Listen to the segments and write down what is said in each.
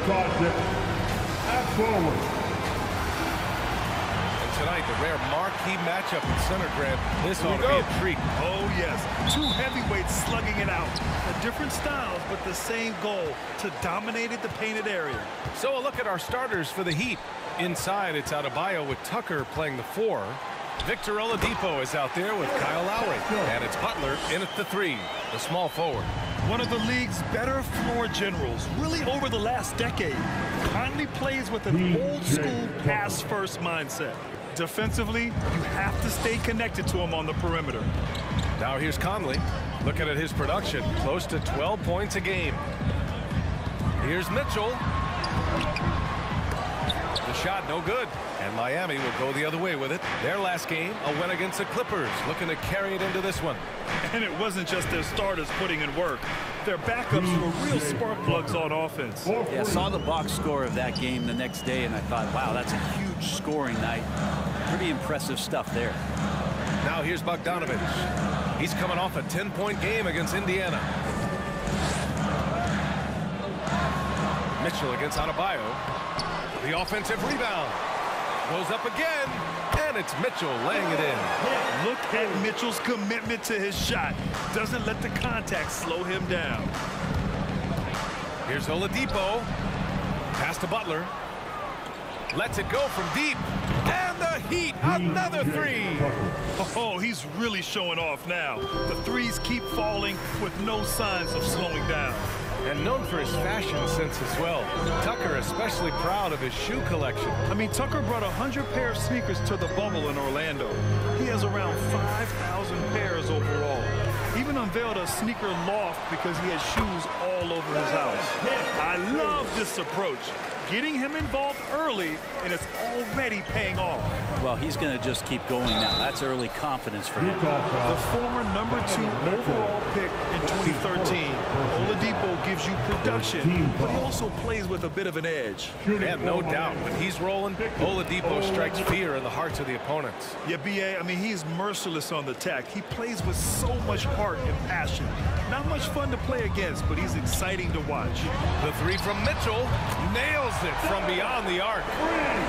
project at forward. And tonight, the rare marquee matchup in center, Grant. This ought to be a treat. Oh, yes. Two heavyweights slugging it out. Different styles, but the same goal, to dominate the painted area. So a look at our starters for the Heat. Inside, it's Adebayo with Tucker playing the 4. Victor Oladipo is out there with Kyle Lowry. And it's Butler in at the 3, the small forward. One of the league's better floor generals, really over the last decade. Conley plays with an old-school pass-first mindset. Defensively, you have to stay connected to him on the perimeter. Now here's Conley. Looking at his production, close to 12 points a game. Here's Mitchell. The shot no good, and Miami will go the other way with it. Their last game, a win against the Clippers, looking to carry it into this one. And it wasn't just their starters putting in work. Their backups were real spark plugs on offense. Yeah, I saw the box score of that game the next day, and I thought, wow, that's a huge scoring night. Pretty impressive stuff there. Now here's Bogdanovic. He's coming off a 10-point game against Indiana. Mitchell against Adebayo. The offensive rebound. Goes up again, and it's Mitchell laying it in. Look at Mitchell's commitment to his shot. Doesn't let the contact slow him down. Here's Oladipo. Pass to Butler. Lets it go from deep. And the Heat, another 3. Oh, he's really showing off now. The threes keep falling with no signs of slowing down. And known for his fashion sense as well. Tucker especially proud of his shoe collection. I mean, Tucker brought 100 pair of sneakers to the bubble in Orlando. He has around 5,000 pairs overall. Even unveiled a sneaker loft because he has shoes all over his house. I love this approach. Getting him involved early, and it's already paying off. Well, he's going to just keep going now. That's early confidence for him. The former #2 overall pick in 2013, Oladipo gives you production, but he also plays with a bit of an edge. And no doubt, when he's rolling, Oladipo strikes fear in the hearts of the opponents. Yeah, B.A., I mean, he's merciless on the attack. He plays with so much heart and passion. Not much fun to play against, but he's exciting to watch. The 3 from Mitchell nails it from beyond the arc.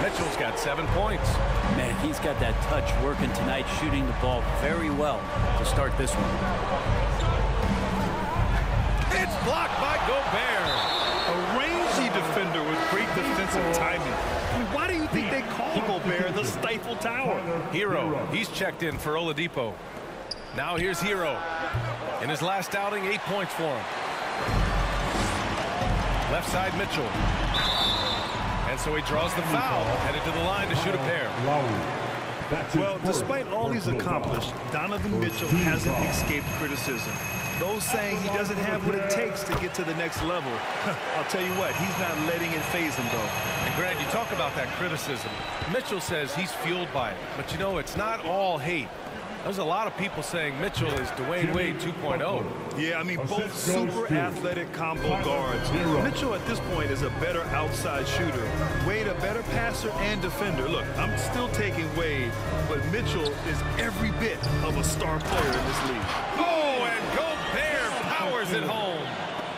Mitchell's got 7 points. Man, he's got that touch working tonight, shooting the ball very well to start this one. It's blocked by Gobert. A rangy defender with great defensive timing. I mean, why do you think they call Gobert the Stifle Tower? Hero, he's checked in for Oladipo. Now here's Hero. In his last outing, 8 points for him. Left side Mitchell. And so he draws the foul, headed to the line to shoot a pair. Well, despite all he's accomplished, Donovan Mitchell hasn't escaped criticism. Those saying he doesn't have what it takes to get to the next level. I'll tell you what, he's not letting it faze him, though. And Grant, you talk about that criticism. Mitchell says he's fueled by it. But you know, it's not all hate. There's a lot of people saying Mitchell is Dwayne Wade 2.0. Yeah, I mean, both super athletic combo guards. Mitchell at this point is a better outside shooter. Wade a better passer and defender. Look, I'm still taking Wade, but Mitchell is every bit of a star player in this league. Oh, and Gobert powers it home.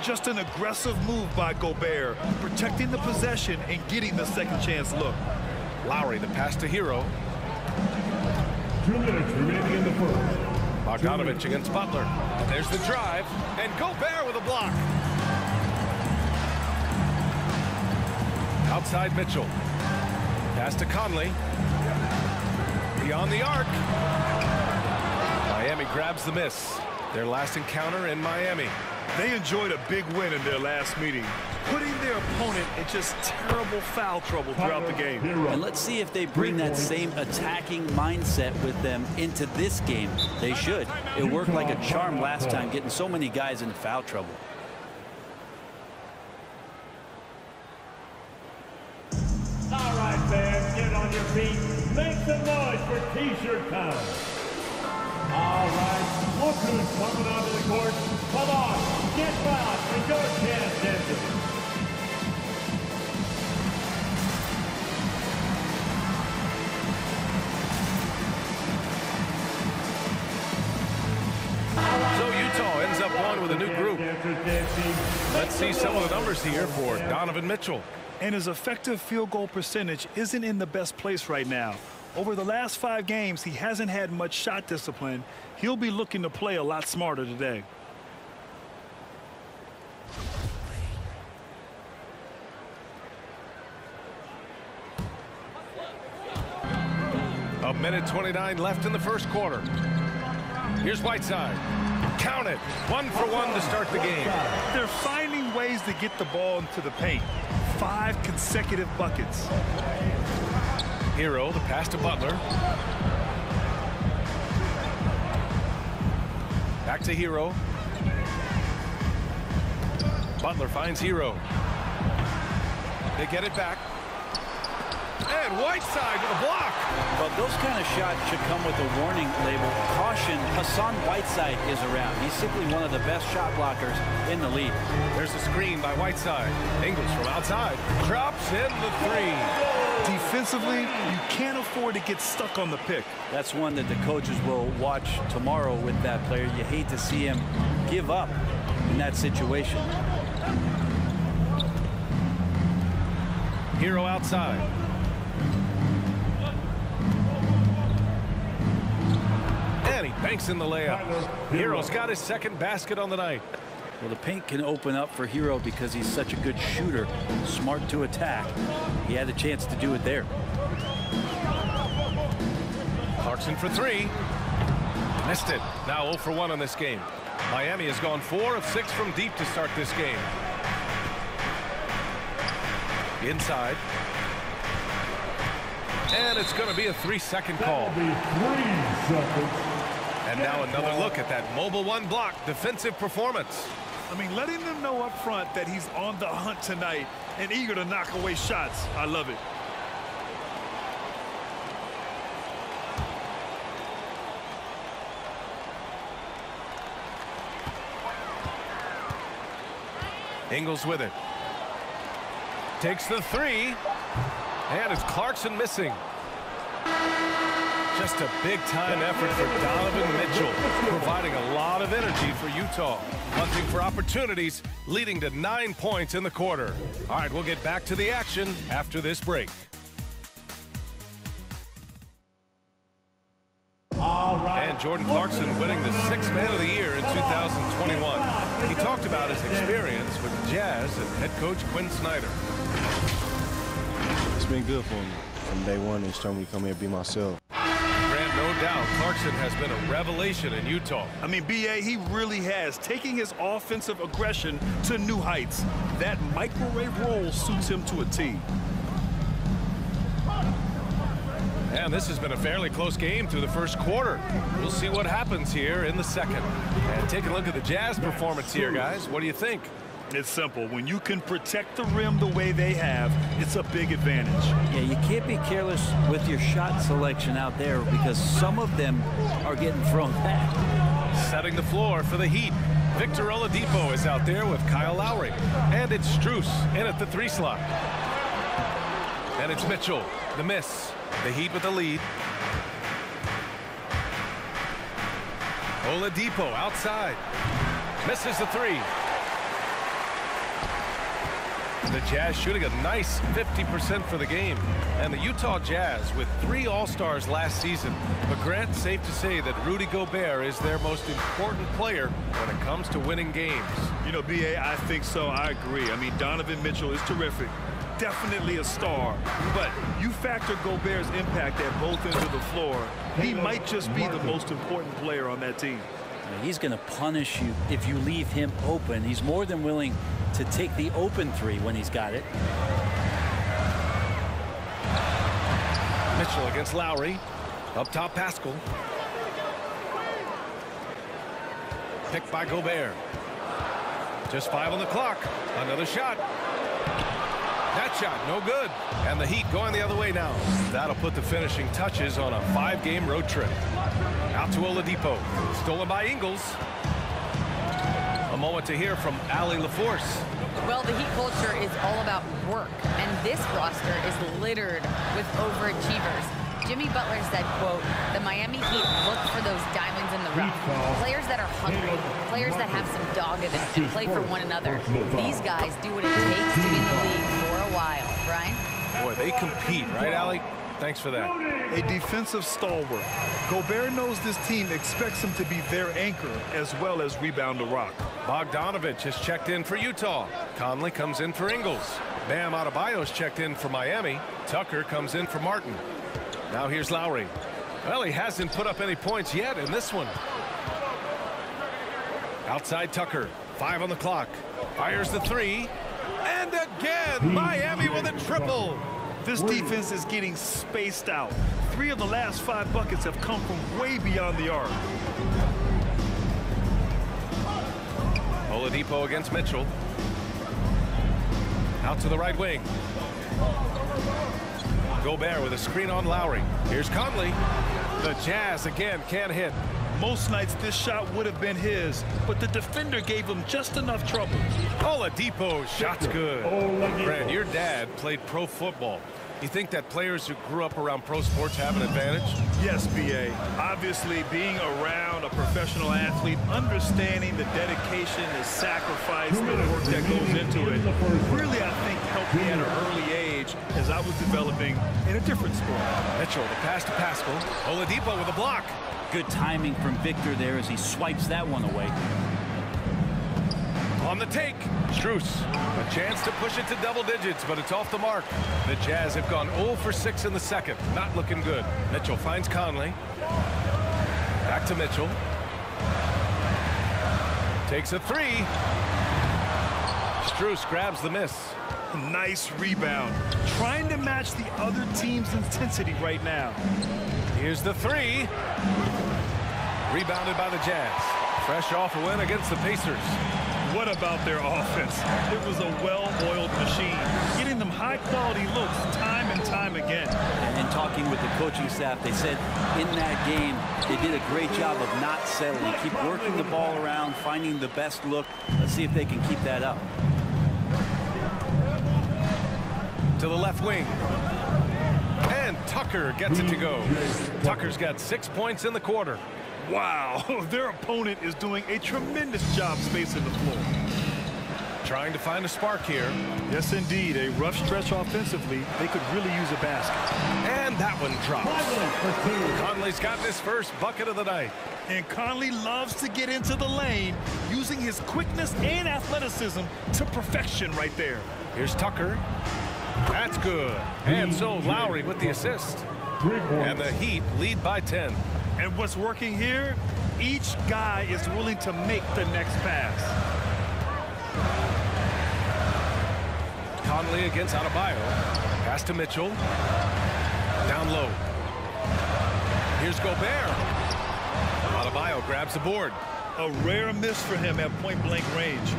Just an aggressive move by Gobert, protecting the possession and getting the second chance look. Lowry, the pass to Hero. 2 minutes remaining in the first. Bogdanovic against Butler. There's the drive, and Gobert with a block. Outside Mitchell. Pass to Conley. Beyond the arc. Miami grabs the miss. Their last encounter in Miami. They enjoyed a big win in their last meeting, putting their opponent in just terrible foul trouble throughout the game. And let's see if they bring that same attacking mindset with them into this game. They should. It worked like a charm last time, getting so many guys into foul trouble. All right, fans, get on your feet. Make some noise for T-shirt time. All right, look who's coming onto the court. Come on, get back for your chance, Denver. So Utah ends up one with a new group. Let's see some of the numbers here for Donovan Mitchell. And his effective field goal percentage isn't in the best place right now. Over the last 5 games, he hasn't had much shot discipline. He'll be looking to play a lot smarter today. A minute 29 left in the first quarter. Here's Whiteside. Count it. 1 for 1 to start the game. They're finding ways to get the ball into the paint. 5 consecutive buckets. Hero, the pass to Butler. Back to Hero. Butler finds Hero. They get it back. And Whiteside with a block. Well, those kind of shots should come with a warning label. Caution, Hassan Whiteside is around. He's simply one of the best shot blockers in the league. There's a screen by Whiteside. Ingles from outside. Drops in the 3. Defensively, you can't afford to get stuck on the pick. That's one that the coaches will watch tomorrow with that player. You hate to see him give up in that situation. Hero outside. And he banks in the layup. Hero's got his second basket on the night. Well, the paint can open up for Hero because he's such a good shooter, smart to attack. He had a chance to do it there. Clarkson for 3. Missed it. Now 0 for 1 in this game. Miami has gone 4 of 6 from deep to start this game. Inside. And it's going to be a 3-second call. 3 seconds. And now another look at that mobile 1 block defensive performance. I mean, letting them know up front that he's on the hunt tonight and eager to knock away shots. I love it. Ingles with it. Takes the 3. And it's Clarkson missing. Just a big-time effort for Donovan Mitchell, providing a lot of energy for Utah. Hunting for opportunities, leading to 9 points in the quarter. All right, we'll get back to the action after this break. And Jordan Clarkson winning the 6th Man of the Year in 2021. He talked about his experience with the Jazz and head coach Quinn Snyder. It's been good for me from day one. It's showing me to come here and be myself. Grant, no doubt, Clarkson has been a revelation in Utah. I mean, B.A., he really has, taking his offensive aggression to new heights. That microwave role suits him to a T. And this has been a fairly close game through the first quarter. We'll see what happens here in the second. And take a look at the Jazz performance here, guys. What do you think? It's simple. When you can protect the rim the way they have, it's a big advantage. Yeah, you can't be careless with your shot selection out there because some of them are getting thrown back. Setting the floor for the Heat. Victor Oladipo is out there with Kyle Lowry. And it's Strus in at the 3 slot. And it's Mitchell, the miss. The Heat with the lead. Oladipo outside. Misses the 3. The Jazz shooting a nice 50% for the game. And the Utah Jazz with 3 All-Stars last season. But Grant, safe to say that Rudy Gobert is their most important player when it comes to winning games. You know, B.A., I think so. I agree. I mean, Donovan Mitchell is terrific. Definitely a star. But you factor Gobert's impact at both ends of the floor, he might just be the most important player on that team. He's going to punish you if you leave him open. He's more than willing to take the open 3 when he's got it. Mitchell against Lowry. Up top, Pascal. Picked by Gobert. Just 5 on the clock. Another shot. That shot, no good. And the Heat going the other way now. That'll put the finishing touches on a 5-game road trip. Out to Oladipo. Stolen by Ingles. A moment to hear from Allie LaForce. Well, the Heat culture is all about work, and this roster is littered with overachievers. Jimmy Butler said, quote, "The Miami Heat look for those diamonds in the rough. Players that are hungry, players that have some dog in them and play for one another. These guys do what it takes to be in the league for a while." Brian? Boy, they compete, right, Allie? Thanks for that. A defensive stalwart. Gobert knows this team expects him to be their anchor as well as rebound the rock. Bogdanovich has checked in for Utah. Conley comes in for Ingles. Bam Adebayo's checked in for Miami. Tucker comes in for Martin. Now here's Lowry. Well, he hasn't put up any points yet in this one. Outside Tucker. 5 on the clock. Fires the 3. And again, Miami with a triple. This defense is getting spaced out. 3 of the last 5 buckets have come from way beyond the arc. Oladipo against Mitchell. Out to the right wing. Gobert with a screen on Lowry. Here's Conley. The Jazz again can't hit. Most nights this shot would have been his, but the defender gave him just enough trouble. Oladipo, shot's good. Brad, your dad played pro football. You think that players who grew up around pro sports have an advantage? Yes, B.A. Obviously, being around a professional athlete, understanding the dedication, the sacrifice, the work that goes into it, really, I think, helped me at an early age as I was developing in a different sport. Mitchell, the pass to Pascal. Oladipo with a block. Good timing from Victor there as he swipes that one away. On the take, Strus. A chance to push it to double digits, but it's off the mark. The Jazz have gone 0 for 6 in the second. Not looking good. Mitchell finds Conley. Back to Mitchell. Takes a 3. Strus grabs the miss. Nice rebound. Trying to match the other team's intensity right now. Here's the 3. Rebounded by the Jazz. Fresh off a win against the Pacers. What about their offense? It was a well-oiled machine, getting them high-quality looks time and time again. And talking with the coaching staff, they said in that game, they did a great job of not settling. Keep working the ball around, finding the best look. Let's see if they can keep that up. To the left wing. And Tucker gets it to go. Tucker's got 6 points in the quarter. Wow, their opponent is doing a tremendous job spacing the floor. Trying to find a spark here. Yes, indeed. A rough stretch offensively. They could really use a basket. And that one drops. Conley's got his first bucket of the night. And Conley loves to get into the lane, using his quickness and athleticism to perfection right there. Here's Tucker. That's good. And so Lowry with the assist. And the Heat lead by 10. And what's working here, each guy is willing to make the next pass. Conley against Adebayo. Pass to Mitchell. Down low. Here's Gobert. Adebayo grabs the board. A rare miss for him at point-blank range.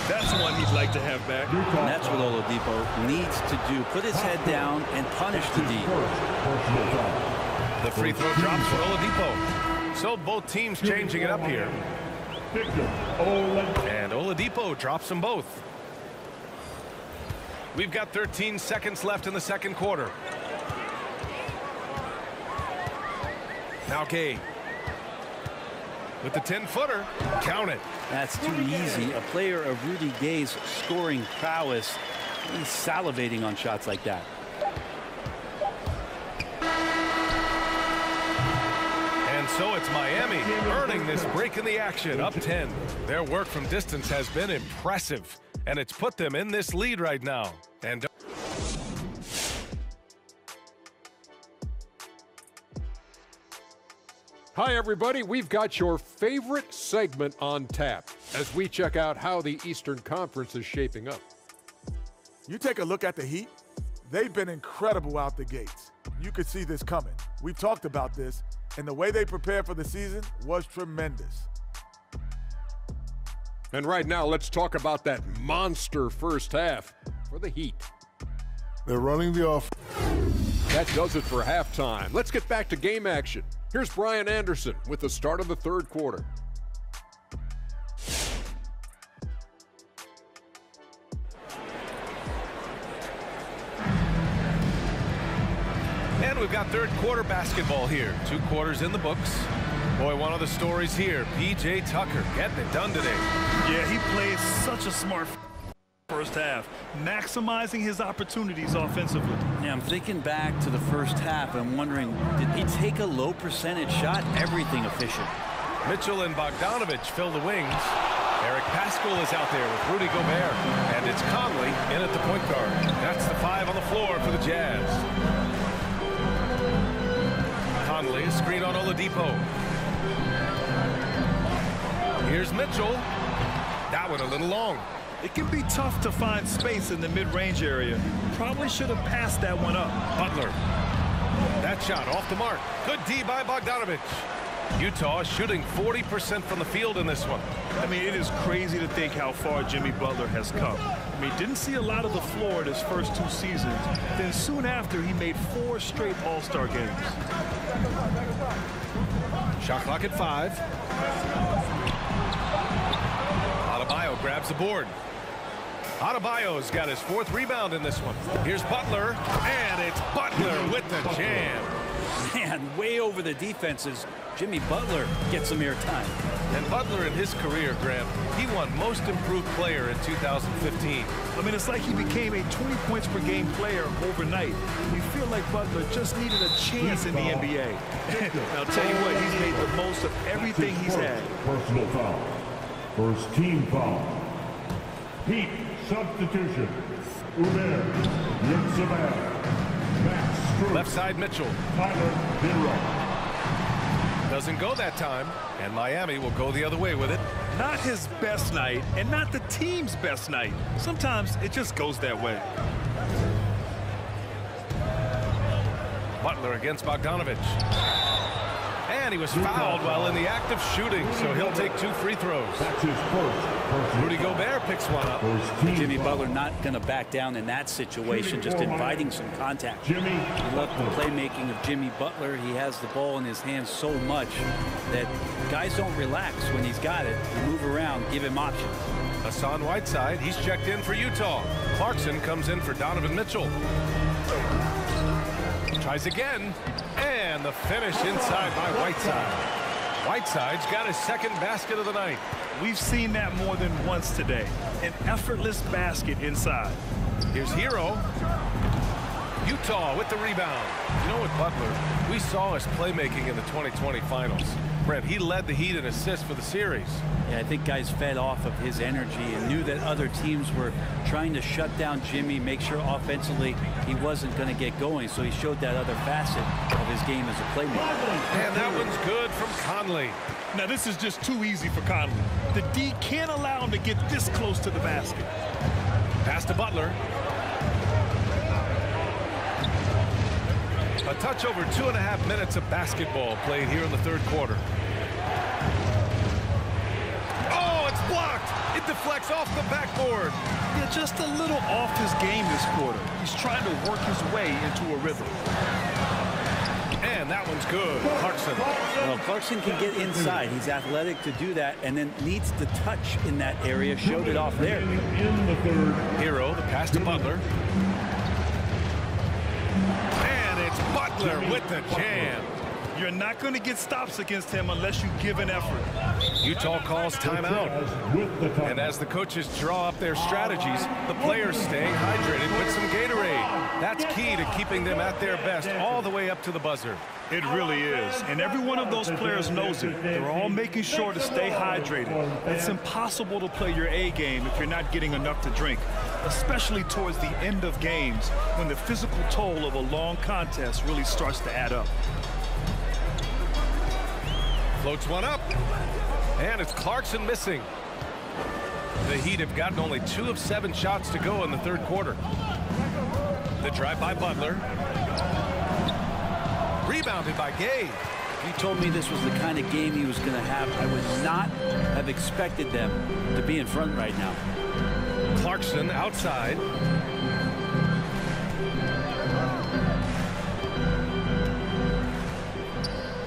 That's one he'd like to have back. And that's what Oladipo needs to do. Put his head down and punish the D. The free throw drops for Oladipo. So both teams changing it up here. And Oladipo drops them both. We've got 13 seconds left in the second quarter. Now Gay. With the 10-footer. Count it. That's too easy. A player of Rudy Gay's scoring prowess, he's salivating on shots like that. And so it's Miami earning this break in the action, up 10. Their work from distance has been impressive, and it's put them in this lead right now. And hi, everybody. We've got your favorite segment on tap as we check out how the Eastern Conference is shaping up. You take a look at the Heat, they've been incredible out the gates. You could see this coming. We've talked about this, and the way they prepared for the season was tremendous. And right now, let's talk about that monster first half for the Heat. They're running the offense. That does it for halftime. Let's get back to game action. Here's Brian Anderson with the start of the third quarter. And And we've got third quarter basketball here. 2 quarters in the books. Boy, one of the stories here, P.J. Tucker getting it done today. Yeah, he played such a smart first half, maximizing his opportunities offensively. Yeah, I'm thinking back to the first half. I'm wondering, did he take a low percentage shot? Everything efficient. Mitchell and Bogdanovich fill the wings. Eric Paschall is out there with Rudy Gobert. And it's Conley in at the point guard. That's the 5 on the floor for the Jazz. Conley, a screen on Oladipo. Here's Mitchell. That one a little long. It can be tough to find space in the mid-range area. Probably should have passed that one up. Butler. That shot off the mark. Good D by Bogdanovich. Utah shooting 40% from the field in this one. I mean, it is crazy to think how far Jimmy Butler has come. I mean, didn't see a lot of the floor in his first 2 seasons. Then soon after, he made 4 straight All-Star games. Shot clock at 5. Adebayo grabs the board. Adebayo's got his 4th rebound in this one. Here's Butler, and it's Butler with the jam. Man, way over the defenses. Jimmy Butler gets some airtime. And Butler in his career, Graham, he won Most Improved Player in 2015. I mean, it's like he became a 20 points per game player overnight. We feel like Butler just needed a chance in the NBA. I'll tell you what, he's made the most of everything he's had. Personal foul. First team foul. Heat substitution. Uber, Yurtseven, Max Strus. Left side Mitchell. Tyler Hero. Doesn't go that time, and Miami will go the other way with it. Not his best night, and not the team's best night. Sometimes it just goes that way. Butler against Bogdanovich. And he was fouled while in the act of shooting, so he'll take 2 free throws. That's his first. Rudy Gobert picks one up. Jimmy Butler not going to back down in that situation, just inviting some contact. Jimmy. I love the playmaking of Jimmy Butler. He has the ball in his hands so much that guys don't relax when he's got it. You move around, give him options. Hassan Whiteside, he's checked in for Utah. Clarkson comes in for Donovan Mitchell. Tries again, and the finish inside by Whiteside. Whiteside's got his 2nd basket of the night. We've seen that more than once today. An effortless basket inside. Here's Hero. Utah with the rebound. You know what, Butler, we saw his playmaking in the 2020 finals. Brent, he led the Heat in assists for the series. Yeah, I think guys fed off of his energy and knew that other teams were trying to shut down Jimmy, make sure offensively he wasn't going to get going. So he showed that other facet of his game as a playmaker. And that one's good from Conley. Now, this is just too easy for Conley. The D can't allow him to get this close to the basket. Pass to Butler. A touch over 2.5 minutes of basketball played here in the 3rd quarter. Oh, it's blocked. It deflects off the backboard. Yeah, just a little off his game this quarter. He's trying to work his way into a rhythm. And that one's good. Clarkson. Well, Clarkson can get inside. He's athletic to do that, and then needs the touch in that area. Showed it off there. In the 3rd. Hero, the pass to Butler. And it's Butler with the jam. You're not going to get stops against him unless you give an effort. Utah calls timeout. And as the coaches draw up their strategies, the players staying hydrated with some Gatorade. That's key to keeping them at their best all the way up to the buzzer. It really is. And every one of those players knows it. They're all making sure to stay hydrated. It's impossible to play your A game if you're not getting enough to drink, especially towards the end of games when the physical toll of a long contest really starts to add up. Floats one up, and it's Clarkson missing. The Heat have gotten only 2 of 7 shots to go in the 3rd quarter. The drive by Butler. Rebounded by Gay. If you told me this was the kind of game he was going to have, I would not have expected them to be in front right now. Clarkson outside.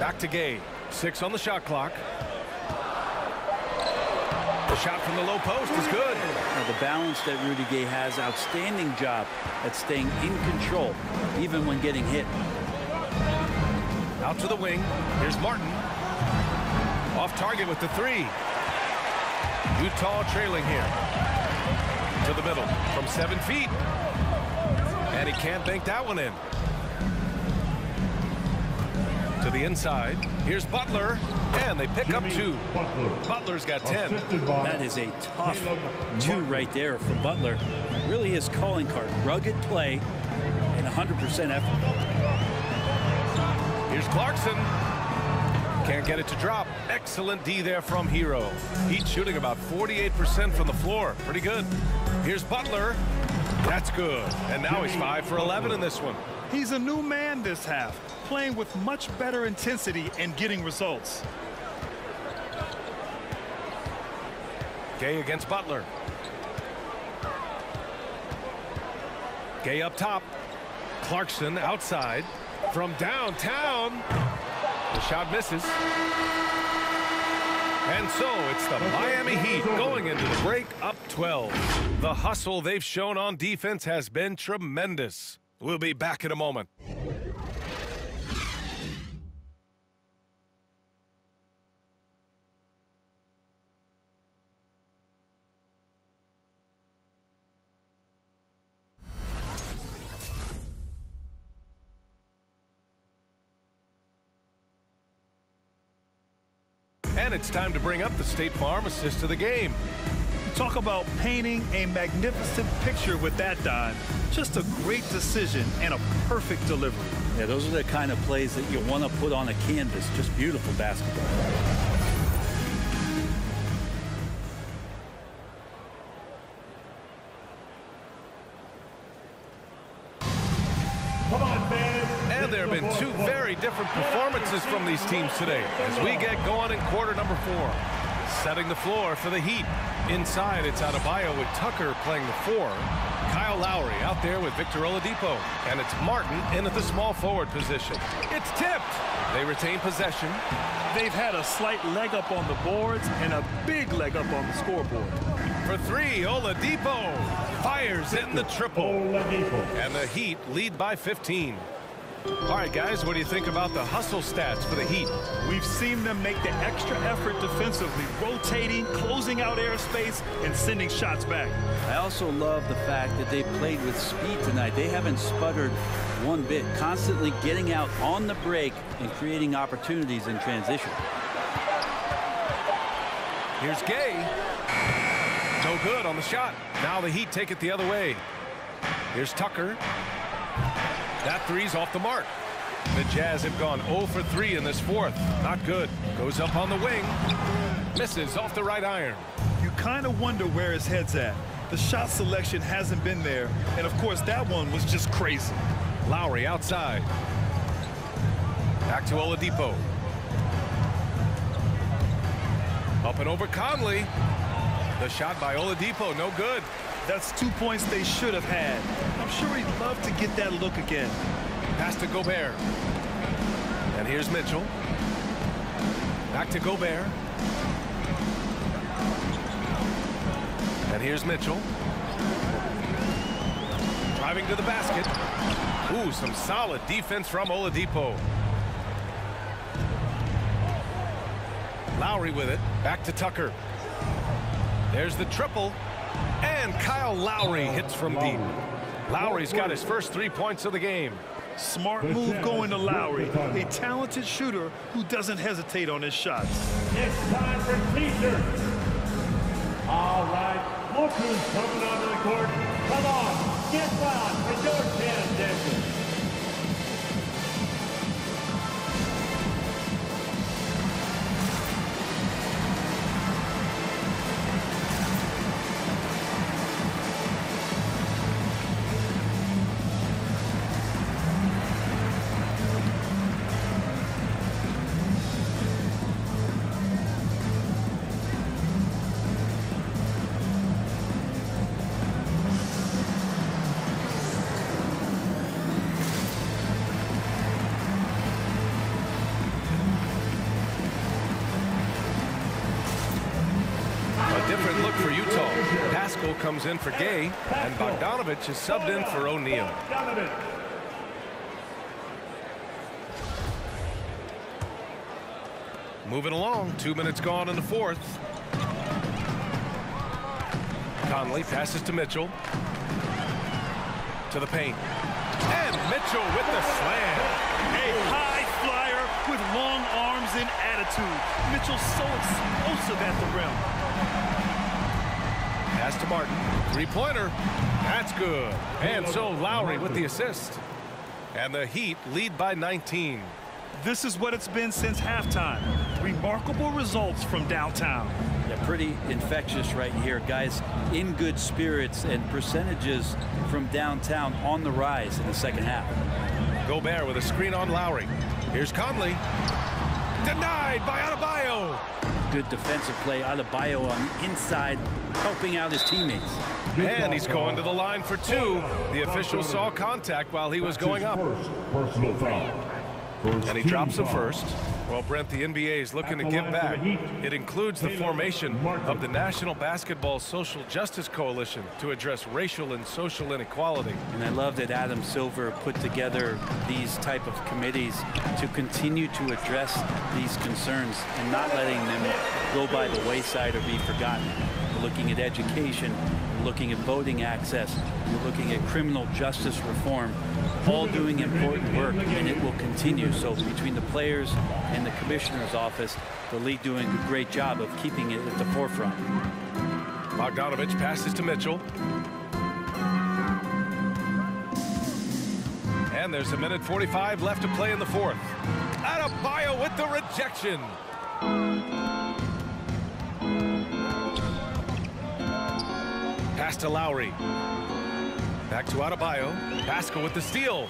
Back to Gay. 6 on the shot clock. The shot from the low post is good. Now, the balance that Rudy Gay has, outstanding job at staying in control, even when getting hit. Out to the wing. Here's Martin. Off target with the three. Utah trailing here. To the middle from 7 feet. And he can't bank that one in. To the inside. Here's Butler. And they pick up 2. Butler's got 10. That is a tough 2 right there for Butler. Really his calling card. Rugged play and 100% effort. Here's Clarkson. Can't get it to drop. Excellent D there from Hero. Heat shooting about 48% from the floor. Pretty good. Here's Butler. That's good. And now he's 5 for 11 in this one. He's a new man this half, playing with much better intensity and getting results. Gay against Butler. Gay up top. Clarkson outside. From downtown. The shot misses. And so it's the Miami Heat going into the break up 12. The hustle they've shown on defense has been tremendous. We'll be back in a moment. And it's time to bring up the State Farm assist of the game. Talk about painting a magnificent picture with that dime. Just a great decision and a perfect delivery. Yeah, those are the kind of plays that you want to put on a canvas. Just beautiful basketball. And there have been 2 very different performances from these teams today as we get going in quarter number 4. Setting the floor for the Heat. Inside, it's Adebayo with Tucker playing the 4. Kyle Lowry out there with Victor Oladipo. And it's Martin in at the small forward position. It's tipped. They retain possession. They've had a slight leg up on the boards and a big leg up on the scoreboard. For 3, Oladipo fires in the triple. And the Heat lead by 15. All right, guys, what do you think about the hustle stats for the Heat? We've seen them make the extra effort defensively, rotating, closing out airspace, and sending shots back. I also love the fact that they played with speed tonight. They haven't sputtered one bit, constantly getting out on the break and creating opportunities in transition. Here's Gay. No good on the shot. Now the Heat take it the other way. Here's Tucker. That 3's off the mark. The Jazz have gone 0 for 3 in this 4th. Not good. Goes up on the wing. Misses off the right iron. You kind of wonder where his head's at. The shot selection hasn't been there. And, of course, that one was just crazy. Lowry outside. Back to Oladipo. Up and over Conley. The shot by Oladipo, no good. That's 2 points they should have had. I'm sure he'd love to get that look again. Pass to Gobert. And here's Mitchell. Back to Gobert. And here's Mitchell. Driving to the basket. Ooh, some solid defense from Oladipo. Lowry with it. Back to Tucker. There's the triple. And Kyle Lowry hits from deep. Lowry's got his first 3 points of the game. Smart move going to Lowry, a talented shooter who doesn't hesitate on his shots. It's time for T-shirts. All right, look who's coming onto the court. Come on, get wild for your chance, Dixon. Different look for Utah. Pascal comes in for Gay, and Bogdanovich is subbed in for O'Neal. Moving along, 2 minutes gone in the fourth. Conley passes to Mitchell. To the paint. And Mitchell with the slam. A high flyer with long arms and attitude. Mitchell so explosive at the rim. Pass to Martin. Three-pointer. That's good. And so Lowry with the assist. And the Heat lead by 19. This is what it's been since halftime. Remarkable results from downtown. Yeah, pretty infectious right here. Guys in good spirits, and percentages from downtown on the rise in the second half. Gobert with a screen on Lowry. Here's Conley. Denied by Adebayo. Good defensive play. Adebayo on the inside, helping out his teammates. And he's going to the line for two. The official saw contact while he was going up. Personal foul. And he drops him first. Well, Brent, the NBA is looking to give back. It includes the formation of the National Basketball Social Justice Coalition to address racial and social inequality. And I love that Adam Silver put together these type of committees to continue to address these concerns and not letting them go by the wayside or be forgotten. We're looking at education, we're looking at voting access, we're looking at criminal justice reform, all doing important work, and it will continue. So between the players and the commissioner's office, the league doing a great job of keeping it at the forefront. Bogdanovich passes to Mitchell. And there's 1:45 left to play in the fourth. Adebayo with the rejection. Pass to Lowry. Back to Adebayo. Pascal with the steal.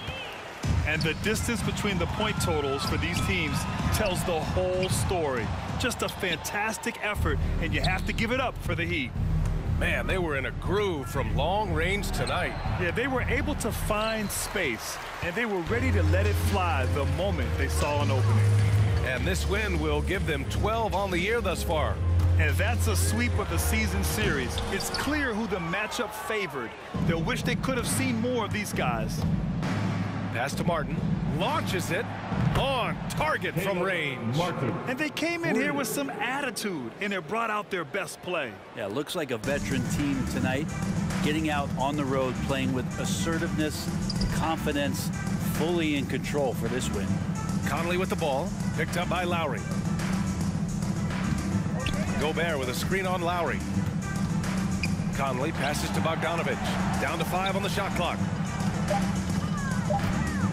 And the distance between the point totals for these teams tells the whole story. Just a fantastic effort, and you have to give it up for the Heat. Man, they were in a groove from long range tonight. Yeah, they were able to find space, and they were ready to let it fly the moment they saw an opening. And this win will give them 12 on the year thus far. And that's a sweep of the season series. It's clear who the matchup favored. They'll wish they could have seen more of these guys. Pass to Martin. Launches it on target from range. And they came in here with some attitude, and they brought out their best play. Yeah, looks like a veteran team tonight, getting out on the road, playing with assertiveness, confidence, fully in control for this win. Conley with the ball, picked up by Lowry. Gobert with a screen on Lowry. Conley passes to Bogdanovich. Down to 5 on the shot clock.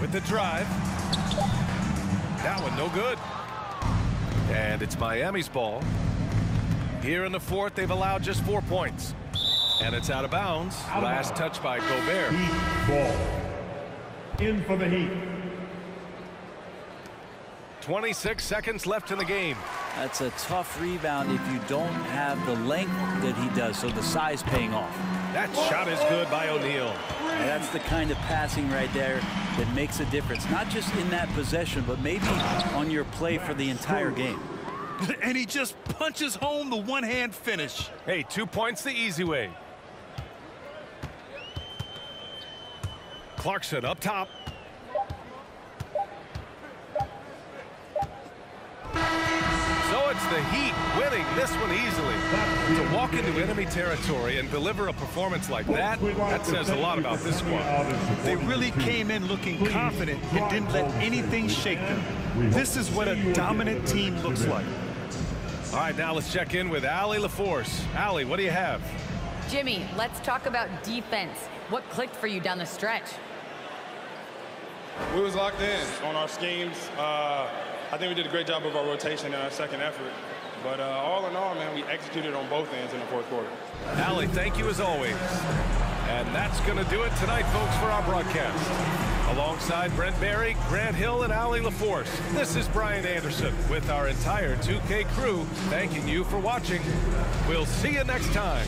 With the drive. That one no good. And it's Miami's ball. Here in the fourth, they've allowed just 4 points. And it's out of bounds. Last touch by Gobert. Heat ball. In for the Heat. 26 seconds left in the game. That's a tough rebound if you don't have the length that he does, so the size paying off. That shot is good by O'Neal. And that's the kind of passing right there that makes a difference, not just in that possession, but maybe on your play for the entire game. And he just punches home the one-hand finish. Hey, 2 points the easy way. Clarkson up top. So it's the Heat winning this one easily. To walk into enemy territory and deliver a performance like that, that says a lot about this squad. They really came in looking confident and didn't let anything shake them. This is what a dominant team looks like. All right, now let's check in with Allie LaForce. Allie, what do you have? Jimmy, let's talk about defense. What clicked for you down the stretch? We was locked in on our schemes. I think we did a great job of our rotation in our second effort. But all in all, man, we executed on both ends in the fourth quarter. Allie, thank you as always. And that's going to do it tonight, folks, for our broadcast. Alongside Brent Barry, Grant Hill, and Allie LaForce, this is Brian Anderson with our entire 2K crew thanking you for watching. We'll see you next time.